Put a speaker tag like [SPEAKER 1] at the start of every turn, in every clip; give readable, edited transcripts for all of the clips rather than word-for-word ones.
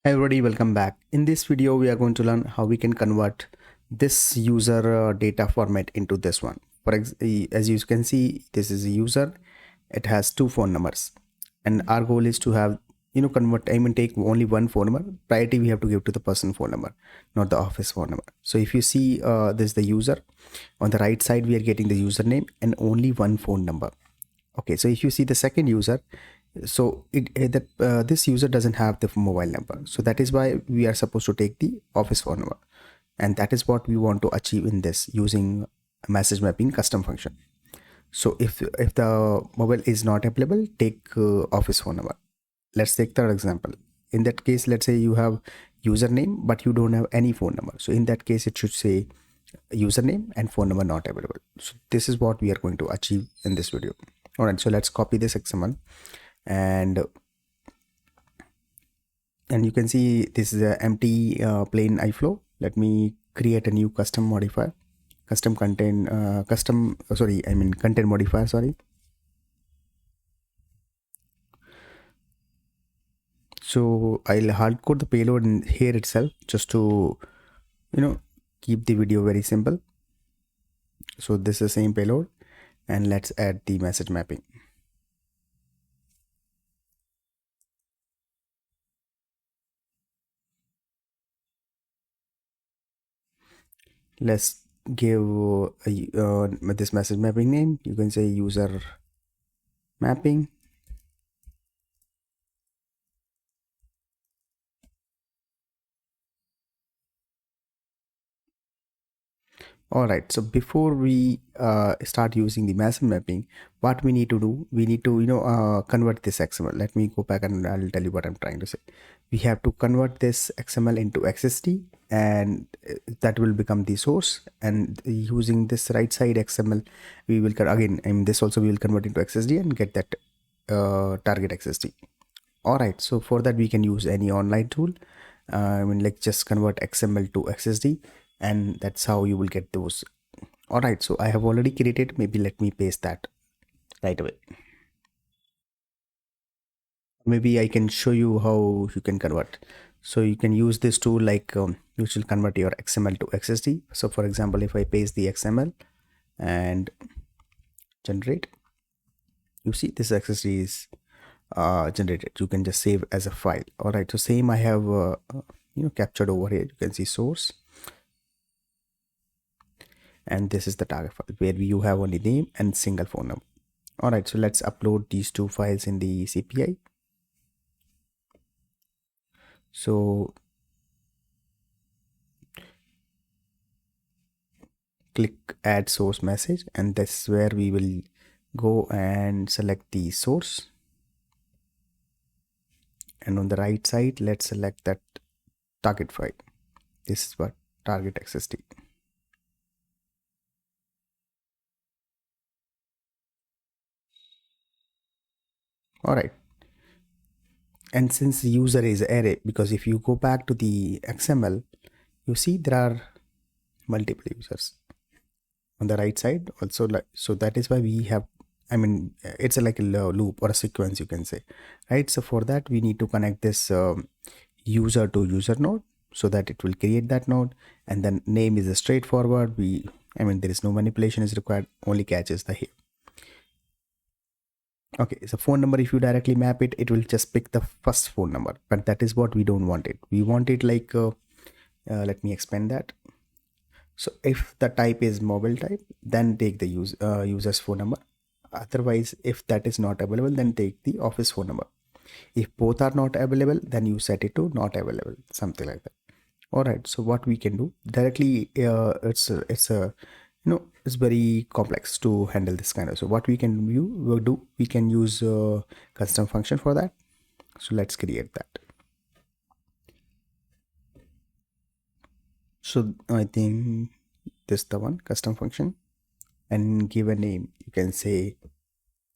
[SPEAKER 1] Hi everybody, welcome back. In this video, we are going to learn how we can convert this user data format into this one. As you can see, this is a user. It has two phone numbers, and our goal is to have take only one phone number. Priority we have to give to the person phone number, not the office phone number. So if you see, this is the user. On the right side, we are getting the username and only one phone number. Okay, so if you see the second user, so this user doesn't have the mobile number, so that is why we are supposed to take the office phone number, and that is what we want to achieve in this using message mapping custom function. So if the mobile is not available, take office phone number. Let's take third example. In that case, let's say you have username but you don't have any phone number, so in that case it should say username and phone number not available. So this is what we are going to achieve in this video. All right, so let's copy this XML, and you can see this is an empty plain iflow. Let me create a new custom modifier, content modifier, sorry. So I'll hard code the payload in here itself, just to keep the video very simple. So this is the same payload, and let's add the message mapping. Let's give this message mapping name. You can say user mapping. All right, so before we start using the message mapping, what we need to do, we need to convert this XML. Let me go back and I'll tell you what I'm trying to say. We have to convert this XML into XSD, and that will become the source. And using this right side XML, we will this also we will convert into XSD and get that target XSD. All right, so for that we can use any online tool. Like just convert XML to XSD, and that's how you will get those. All right, so I have already created. Maybe let me paste that right away. Maybe I can show you how you can convert. So you can use this tool, like which will convert your XML to XSD. So for example, if I paste the XML and generate, you see this XSD is generated. You can just save as a file. All right, so same I have captured over here. You can see source, and this is the target file where you have only name and single phone number. All right, so let's upload these two files in the CPI. So click add source message, and that's where we will go and select the source, and on the right side let's select that target file. This is what target XSD. All right, and since the user is array, because if you go back to the XML, you see there are multiple users on the right side also, so that is why we have, it's like a loop or a sequence, you can say, right? So for that we need to connect this user to user node, so that it will create that node, and then name is a straightforward. There is no manipulation is required, only catch is the here. Okay, so phone number, if you directly map it, it will just pick the first phone number, but that is what we don't want it. We want it like let me expand that. So if the type is mobile type, then take the user's phone number. Otherwise, if that is not available, then take the office phone number. If both are not available, then you set it to not available, something like that. All right, so what we can do directly, it's very complex to handle this kind of. So what we can do, we can use custom function for that. So let's create that. So I think this is the one, custom function, and give a name. You can say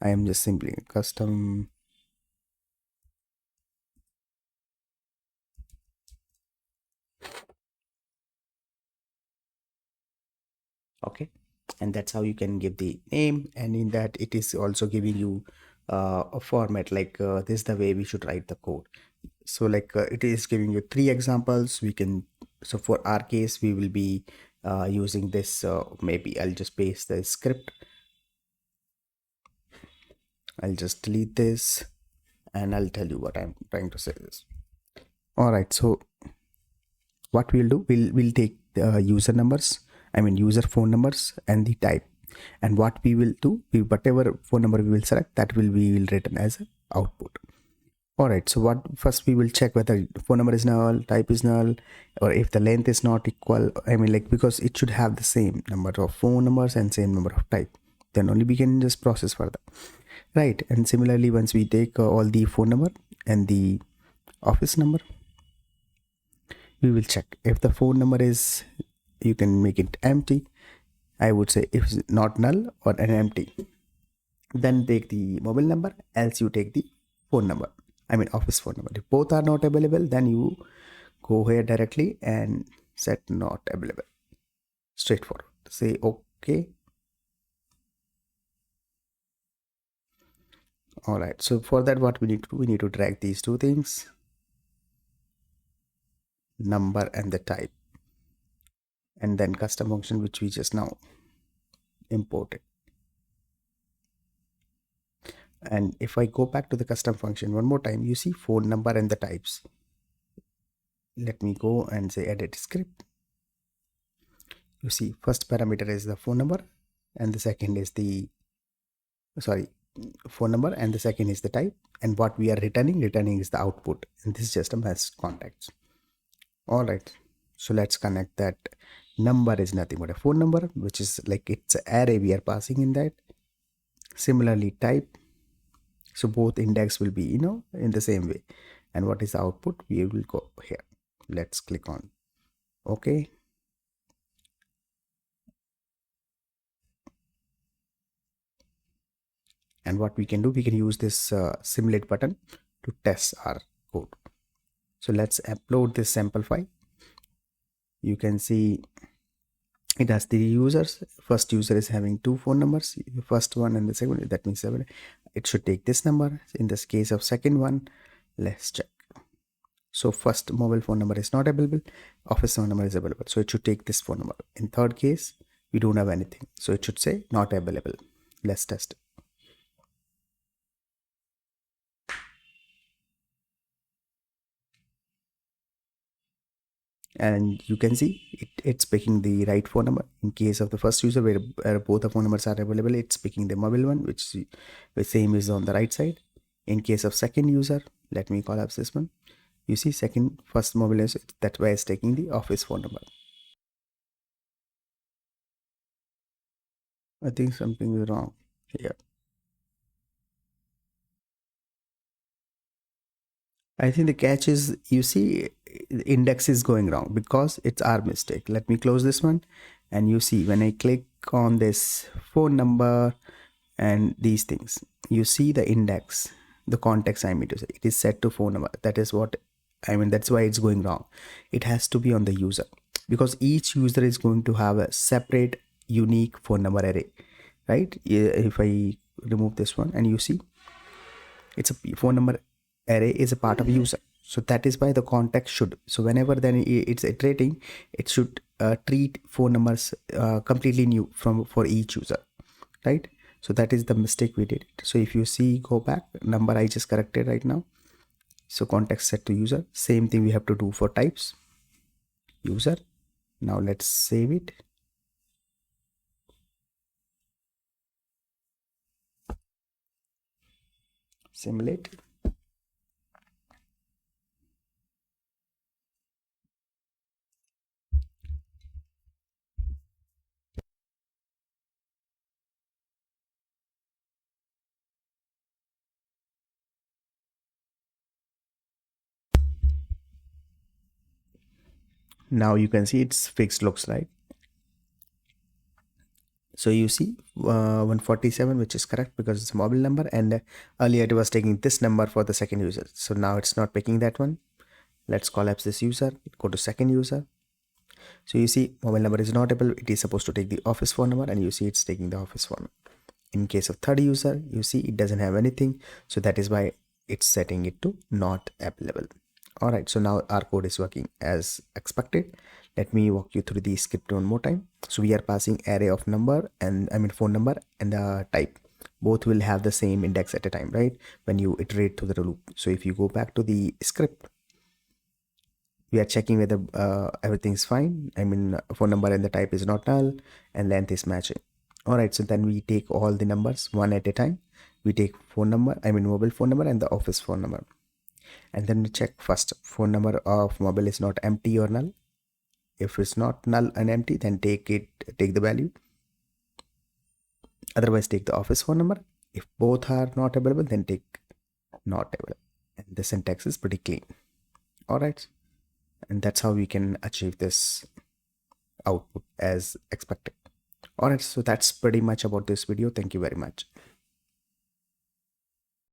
[SPEAKER 1] I am just simply custom okay, and that's how you can give the name, and in that it is also giving you a format, like this is the way we should write the code. So like it is giving you 3 examples. We can, so for our case we will be using this. Maybe I'll just paste the script. I'll just delete this and I'll tell you what I'm trying to say this. All right, so what we'll do, we'll take the user numbers, I mean user phone numbers and the type, and what we will do, whatever phone number we will select, that we will return as an output. All right, so what first we will check whether phone number is null, type is null, or if the length is not equal, I mean like, because it should have the same number of phone numbers and same number of type, then only we can just process further, right? And similarly, once we take all the phone number and the office number, we will check if the phone number is, you can make it empty. I would say if it's not null or an empty, then take the mobile number, else you take the phone number, I mean office phone number. If both are not available, then you go here directly and set not available. Straightforward. Say okay. All right, so for that, what we need to do, we need to drag these two things, number and the type, and then custom function which we just now imported. And if I go back to the custom function one more time, you see phone number and the types. Let me go and say edit script. You see first parameter is the phone number and the second is the, phone number and the second is the type, and what we are returning is the output, and this is just a mass contacts. All right, so let's connect that. Number is nothing but a phone number, which is like it's an array we are passing in that. Similarly type, so both index will be in the same way, and what is the output, we will go here. Let's click on okay. And what we can do, we can use this simulate button to test our code. So let's upload this sample file. You can see it has 3 users. First user is having 2 phone numbers, the first one and the second one, that means 7. It should take this number. In this case of second one, let's check. So first mobile phone number is not available, office phone number is available, so it should take this phone number. In third case, we don't have anything, so it should say not available. Let's test it. And you can see it's picking the right phone number. In case of the first user where both the phone numbers are available, it's picking the mobile one, which the same is on the right side. In case of second user, let me collapse this one. You see first mobile is, that's why it's taking the office phone number. I think something is wrong here. I think the catch is, you see the index is going wrong because it's our mistake. Let me close this one, and you see when I click on this phone number and these things, you see the index, the context, I mean to say, it is set to phone number. That is what I mean, that's why it's going wrong. It has to be on the user, because each user is going to have a separate unique phone number array, right? If I remove this one, and you see it's a phone number array is a part of user, so that is why the context should, so whenever then it's iterating, it should treat phone numbers completely new for each user, right? So that is the mistake we did. So if you see, go back, number I just corrected right now, so context set to user. Same thing we have to do for types, user. Now let's save it. Simulate. Now you can see it's fixed, looks like. So you see 147, which is correct because it's a mobile number, and earlier it was taking this number for the second user. So now it's not picking that one. Let's collapse this user, go to second user. So you see mobile number is not able, it is supposed to take the office phone number, and you see it's taking the office phone. In case of third user, you see it doesn't have anything, so that is why it's setting it to not available. All right, so now our code is working as expected. Let me walk you through the script one more time. So we are passing array of number and phone number and the type. Both will have the same index at a time, right? When you iterate through the loop. So if you go back to the script, we are checking whether everything is fine. Phone number and the type is not null and length is matching. All right, so then we take all the numbers one at a time. We take phone number, mobile phone number and the office phone number. And then we check first phone number of mobile is not empty or null. If it's not null and empty, then take the value. Otherwise, take the office phone number. If both are not available, then take not available. And the syntax is pretty clean. All right. And that's how we can achieve this output as expected. All right. So that's pretty much about this video. Thank you very much.